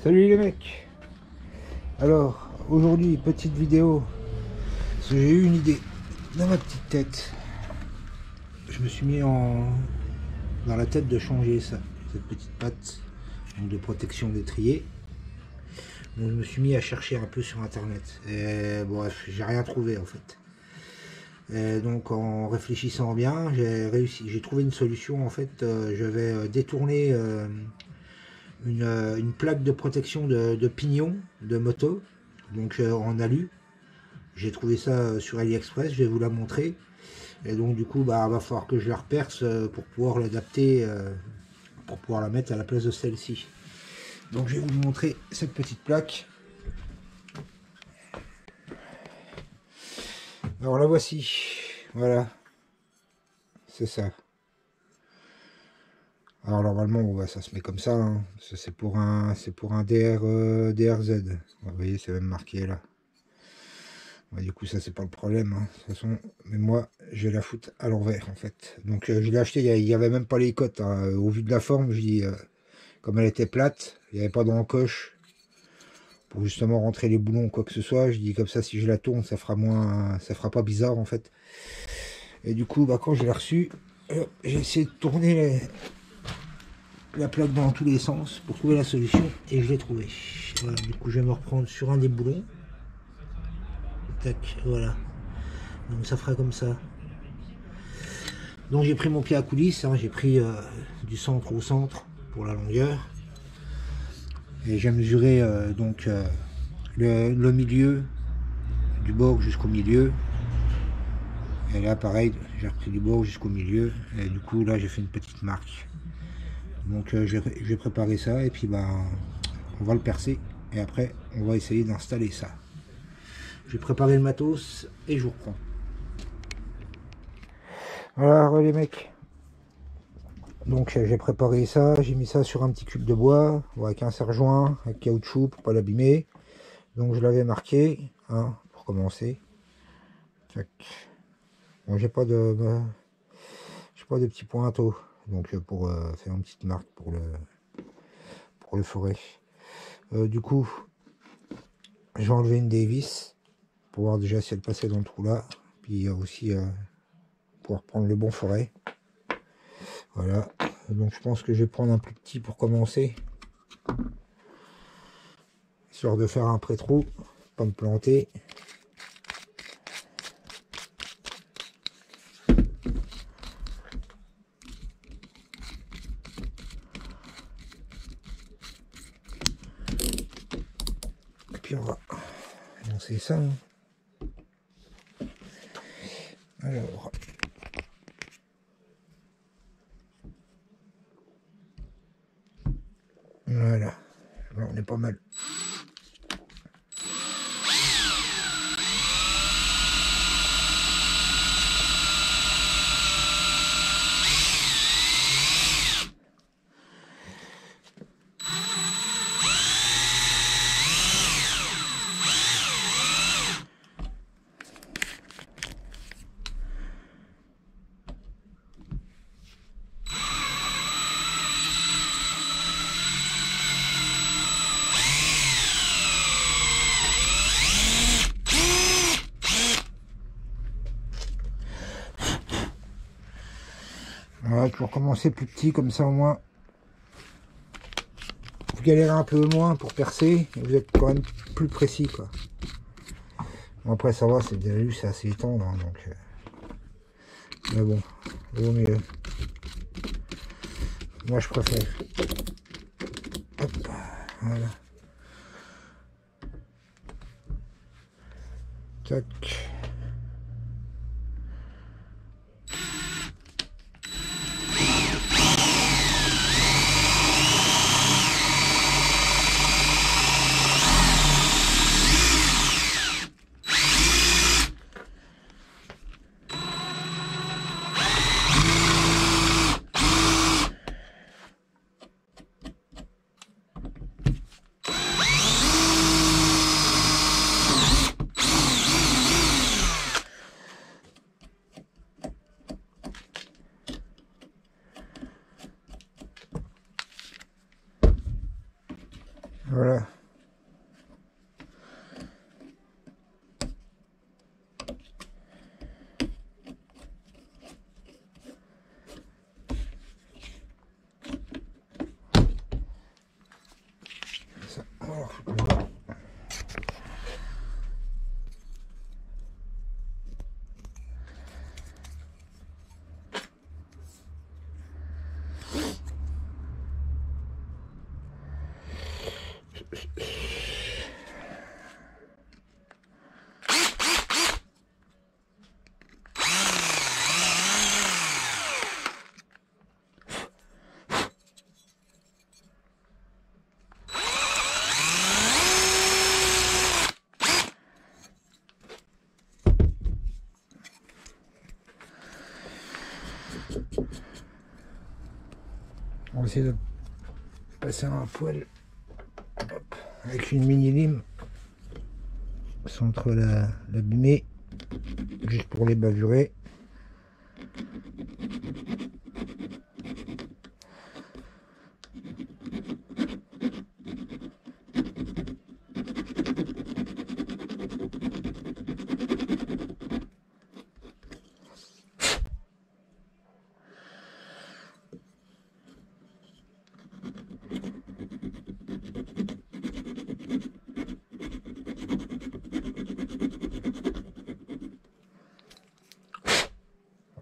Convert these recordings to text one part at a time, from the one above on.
Salut les mecs. Alors aujourd'hui petite vidéo parce que j'ai eu une idée dans ma petite tête. Je me suis mis dans la tête de changer ça, cette petite patte donc de protection d'étrier. Donc je me suis mis à chercher un peu sur internet et bref j'ai rien trouvé en fait. Et donc en réfléchissant bien j'ai trouvé une solution en fait. Je vais détourner une plaque de protection de pignon de moto, donc en alu. J'ai trouvé ça sur AliExpress, je vais vous la montrer. Et donc du coup va falloir que je la reperce pour pouvoir l'adapter, pour pouvoir la mettre à la place de celle-ci. Donc je vais vous montrer cette petite plaque. Alors la voici, voilà, c'est ça. Alors normalement ça se met comme ça, hein. C'est pour un DRZ. Vous voyez, c'est même marqué là. Ouais, du coup ça c'est pas le problème, hein. De toute façon, mais moi je vais la foutre à l'envers en fait. Donc je l'ai acheté, il y avait même pas les cotes, hein. Au vu de la forme, je dis comme elle était plate, il n'y avait pas d'encoche pour justement rentrer les boulons ou quoi que ce soit. Je dis comme ça, si je la tourne, ça fera pas bizarre en fait. Et du coup quand je l'ai reçu, j'ai essayé de tourner la plaque dans tous les sens pour trouver la solution et je l'ai trouvé. Voilà, du coup je vais me reprendre sur un des boulons. Tac, voilà. Donc ça fera comme ça. Donc j'ai pris mon pied à coulisse, hein, j'ai pris du centre au centre pour la longueur. Et j'ai mesuré donc le milieu, du bord jusqu'au milieu. Et là pareil, j'ai repris du bord jusqu'au milieu. Et du coup là j'ai fait une petite marque. Donc je vais préparer ça et puis on va le percer. Et après on va essayer d'installer ça. Je vais préparer le matos et je vous reprends. Voilà les mecs. Donc j'ai préparé ça, j'ai mis ça sur un petit cube de bois, avec un serre-joint, avec caoutchouc pour pas l'abîmer. Donc je l'avais marqué, hein, pour commencer. Tac. Bon, j'ai pas de petits pointeaux, donc pour faire une petite marque pour le forêt. Du coup, j'ai enlevé une des vis pour voir déjà si elle passait dans le trou là, puis aussi pouvoir prendre le bon forêt. Voilà, donc je pense que je vais prendre un plus petit pour commencer, histoire de faire un pré-trou, pas me planter. Et puis on va lancer ça. Alors. Voilà, là, on est pas mal. Voilà, toujours commencer plus petit, comme ça au moins vous galérez un peu moins pour percer et vous êtes quand même plus précis quoi. Bon, après ça va, c'est déjà lu, c'est assez tendre, hein, donc mais bon, vaut mieux. Moi je préfère. Hop, voilà. Tac. Voilà. Ça, voilà. On va essayer de passer un poêle avec une mini lime contre l'abîmer, juste pour les bavurer.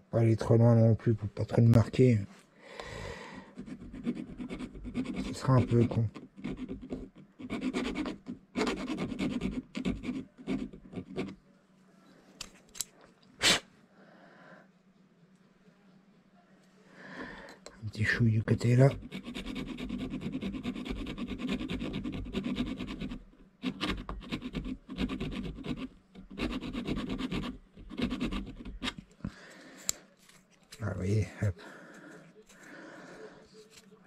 Pas aller trop loin non plus pour pas trop le marquer. Ce sera un peu con. Un petit chouille du côté là. Ah vous voyez, hop.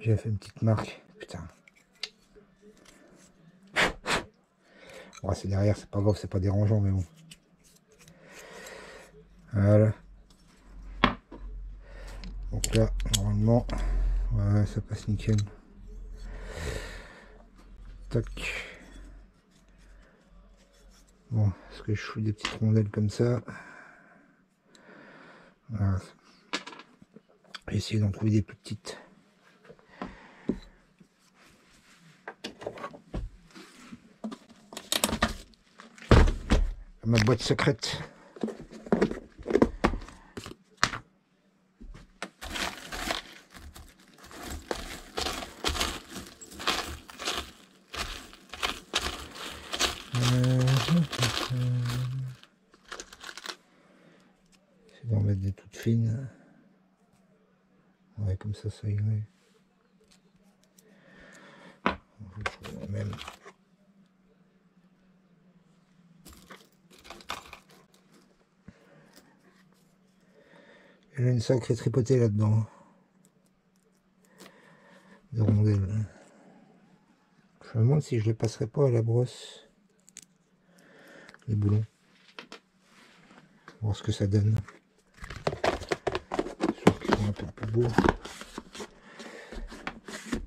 J'ai fait une petite marque. Putain. Bon, c'est derrière, c'est pas grave, c'est pas dérangeant, mais bon. Voilà. Donc là, normalement, voilà, ça passe nickel. Tac. Bon, est-ce que je fous des petites rondelles comme ça? Voilà. Essayer d'en trouver des plus petites. Ma boîte secrète. C'est d'en mettre des toutes fines. Ouais, comme ça irait. Même. Il y a une sacrée tripotée là-dedans. De rondelles. Je me demande si je les passerai pas à la brosse. Les boulons. Voir ce que ça donne. Sauf qu'ils sont un peu plus beaux.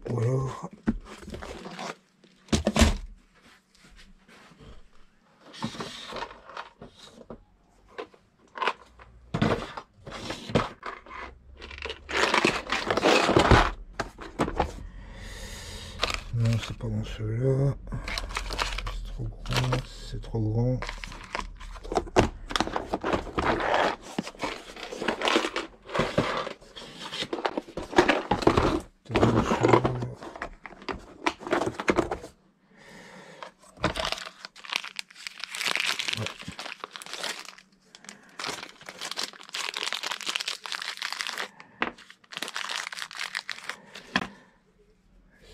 Ou alors... Non, c'est pas dans ceux-là. C'est trop grand. C'est trop grand.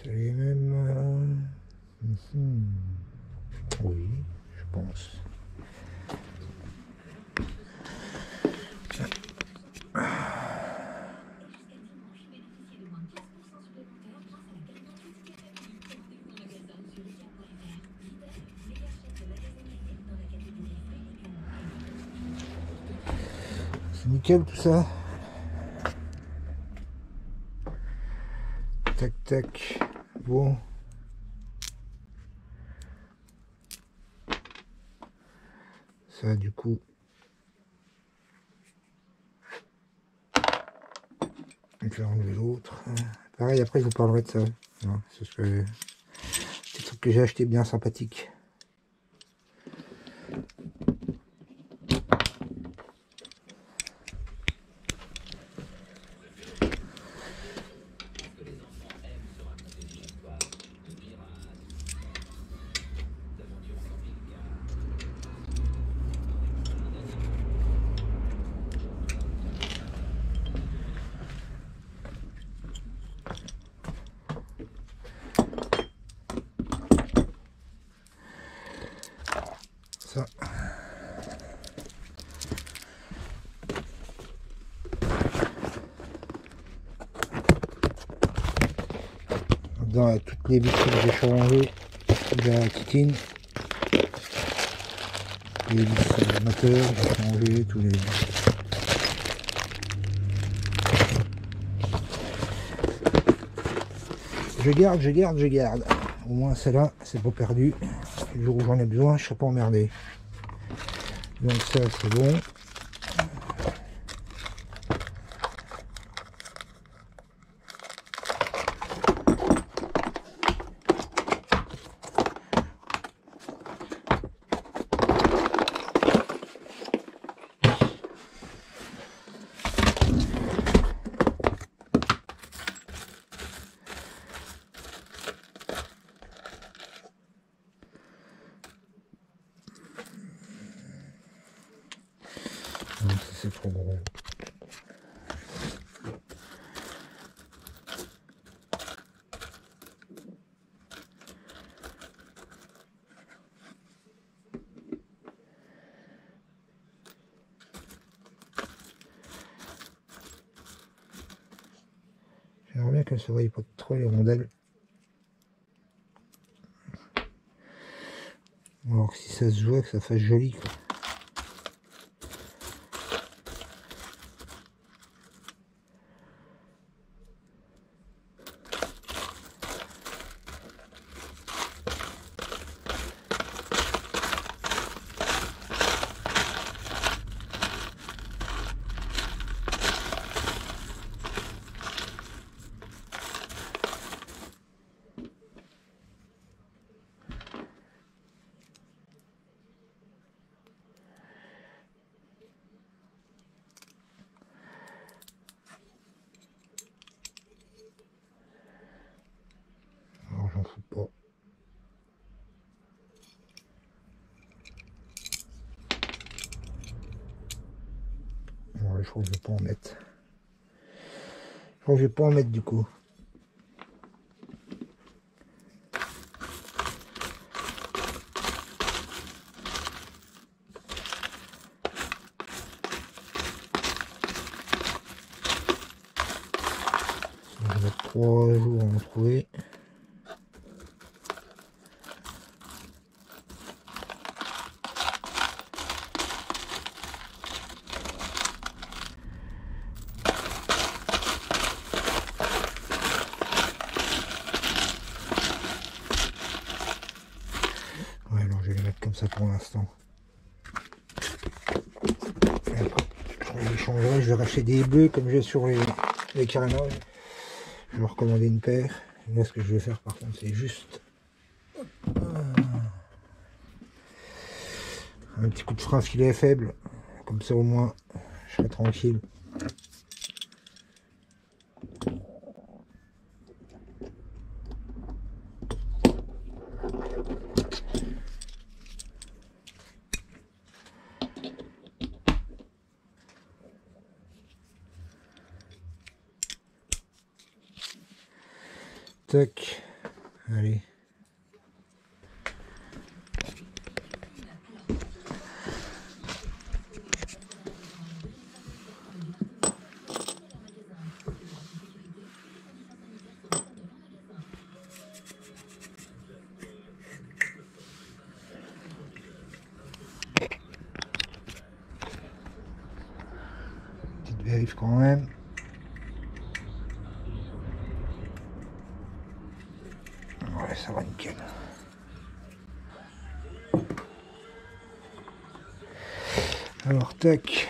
C'est les mêmes. Oui, je pense. C'est nickel tout ça. Tac tac. Bon. ça du coup. Je vais enlever l'autre. Pareil, après je vous parlerai de ça. C'est ce que petit truc que j'ai acheté bien sympathique. Ça. Dans toutes les vitres que j'ai changées, de la titine, les vitres moteurs, j'ai changé tous les. Je garde. Au moins celle-là, c'est pas perdu. Le jour où j'en ai besoin, je serai pas emmerdé. Donc ça, c'est bon. C'est trop gros. J'aimerais bien qu'elle ne se voie pas trop les rondelles. Alors si ça se voit, que ça fasse joli quoi. Alors j'en fous pas. Ouais, je crois que je vais pas en mettre. Je crois que je vais pas en mettre du coup. Je vais mettre 3 jours à en trouver. Ouais, alors je vais les mettre comme ça pour l'instant. Je les changerai, je vais racheter des bleus comme j'ai sur les carénages. Je vais recommander une paire. Et là, ce que je vais faire par contre, c'est juste un petit coup de frein filet faible. Comme ça au moins, je serai tranquille. Tac, allez. Petite vérif quand même. Ouais, ça va nickel. Alors, tac.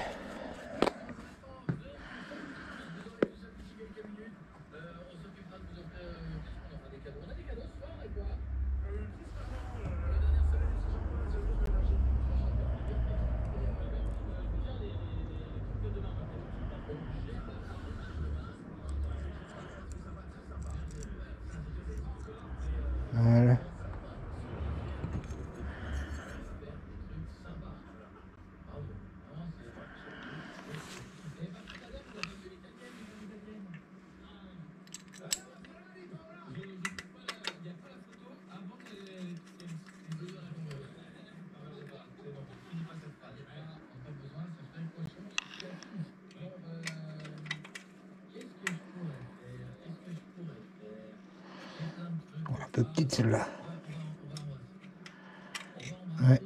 Voilà. Bon, un peu petite celle-là. Ouais.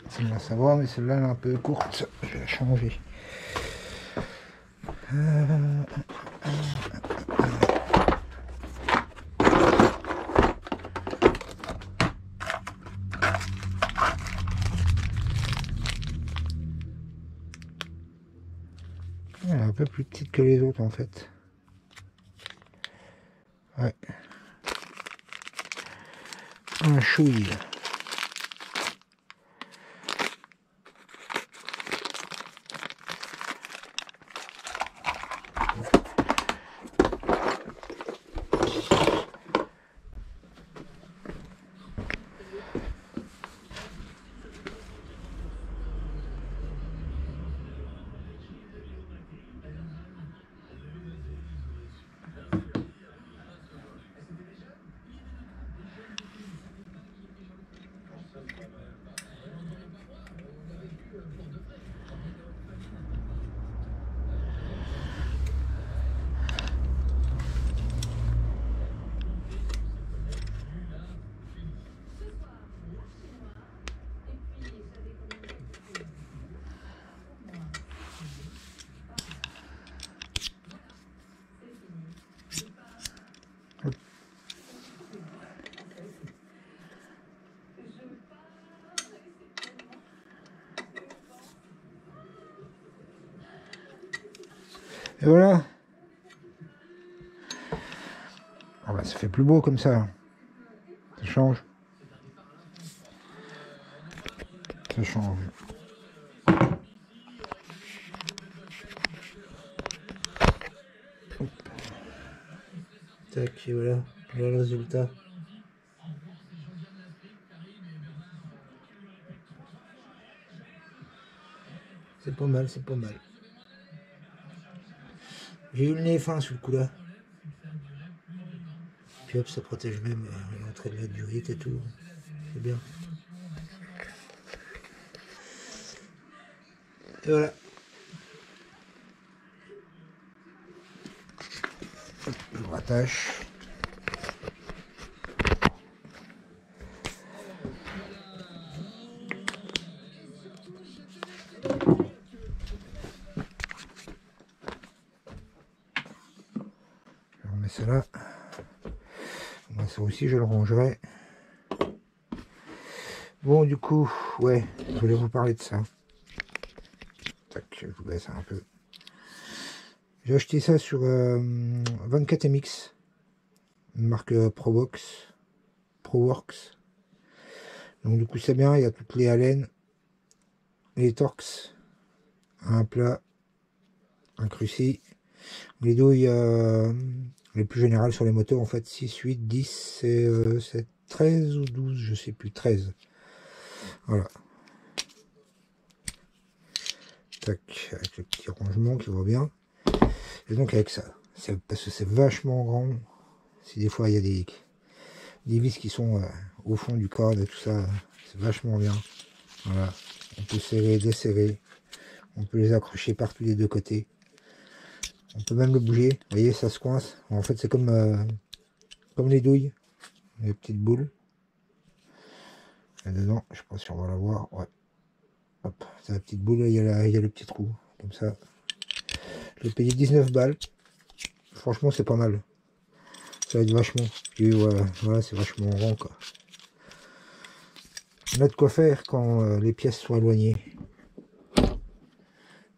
Celle-là ça va, mais celle-là elle est un peu courte. Je vais la changer. Elle est un peu plus petite que les autres en fait. Ouais. Un chouille. Et voilà. Ah bah, ça fait plus beau comme ça. Ça change. Ça change. Hop. Tac, et voilà. Voilà le résultat. C'est pas mal, c'est pas mal. J'ai eu le nez fin sous le coup là. Puis hop, ça protège même l'entrée de la durite et tout. C'est bien. Et voilà. Hop, je rattache. Je remets ça là. Moi, ça aussi, je le rangerai. Bon, du coup, ouais, je voulais vous parler de ça. Tac, je vous baisse un peu. J'ai acheté ça sur 24MX, une marque ProWorks. Donc du coup c'est bien, il y a toutes les Allen, les Torx, un plat, un cruci, les douilles les plus générales sur les moteurs en fait 6, 8, 10, c'est 13 ou 12, je sais plus, 13. Voilà. Tac, avec le petit rangement qui va bien. Et donc avec ça, parce que c'est vachement grand, si des fois il y a des vis qui sont au fond du cadre et tout ça, c'est vachement bien. Voilà, on peut serrer, desserrer, on peut les accrocher partout des deux côtés. On peut même le bouger, vous voyez, ça se coince. En fait, c'est comme les douilles, les petites boules. Et dedans, je sais pas si on va la voir, ouais. Hop, c'est la petite boule, il y a le petit trou. Comme ça. Je vais payer 19 balles. Franchement, c'est pas mal. Ça va être vachement. Puis voilà, c'est vachement rond, quoi. On a de quoi faire quand les pièces sont éloignées.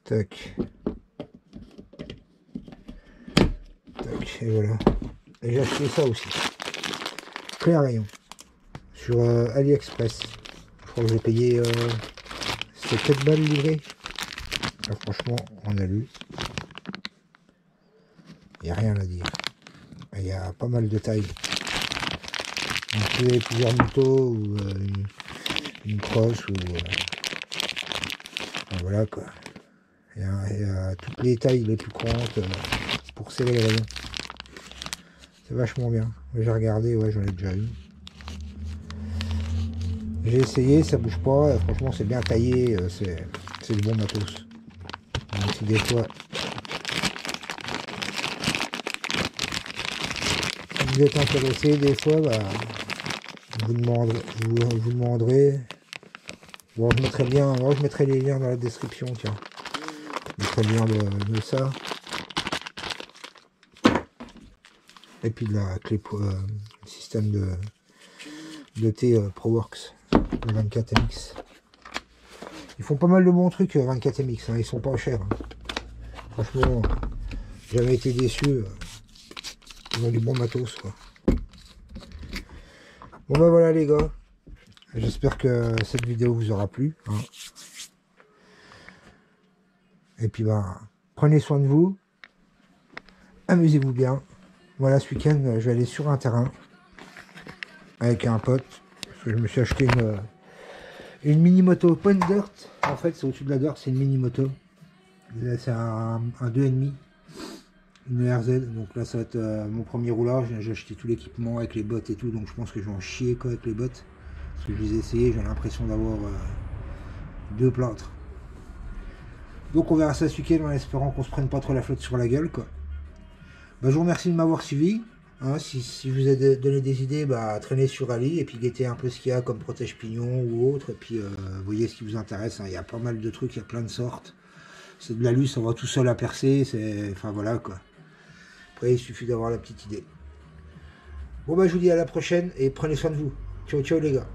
Tac. Tac, et voilà. Et j'ai acheté ça aussi. Plein rayon. Sur AliExpress. Je crois que j'ai payé... c'était 4 balles livrées. Là, franchement, on a lu. Il n'y a rien à dire. Il y a pas mal de tailles. Donc, vous avez plusieurs motos ou une crosse ou... enfin, voilà quoi. Il y a toutes les tailles les plus courantes pour sceller les rayons. C'est vachement bien. J'ai regardé, ouais, j'en ai déjà eu. J'ai essayé, ça bouge pas. Franchement, c'est bien taillé. C'est du bon matos. Donc, si des fois vous êtes intéressé, des fois, bah, vous demanderez. Bon, je mettrai bien, moi, je mettrai les liens dans la description, tiens. Je mettrai le lien de ça. Et puis de la clé le système de thé ProWorks, le 24MX. Ils font pas mal de bons trucs 24MX, hein, ils sont pas chers. Hein. Franchement, j'ai jamais été déçu. Ils ont du bon matos, quoi. Bon ben voilà les gars. J'espère que cette vidéo vous aura plu. Hein. Et puis ben, prenez soin de vous. Amusez-vous bien. Voilà, ce week-end, je vais aller sur un terrain avec un pote. Parce que je me suis acheté une mini-moto, pas une dirt. En fait, c'est au-dessus de la dirt, c'est une mini-moto. C'est un 2,5. Une RZ. Donc là, ça va être mon premier roulage. J'ai acheté tout l'équipement avec les bottes et tout. Donc je pense que je vais en chier quoi avec les bottes. Parce que je les ai essayées, j'ai l'impression d'avoir deux plâtres. Donc on verra ça ce week-end en espérant qu'on se prenne pas trop la flotte sur la gueule quoi. Bah, je vous remercie de m'avoir suivi. Hein, si je vous ai donné des idées, bah, traînez sur Ali et puis guettez un peu ce qu'il y a comme protège-pignon ou autre. Et puis voyez ce qui vous intéresse. Hein. Il y a pas mal de trucs, il y a plein de sortes. C'est de l'alu, ça va tout seul à percer. Enfin voilà quoi. Après il suffit d'avoir la petite idée. Bon bah je vous dis à la prochaine et prenez soin de vous. Ciao ciao les gars.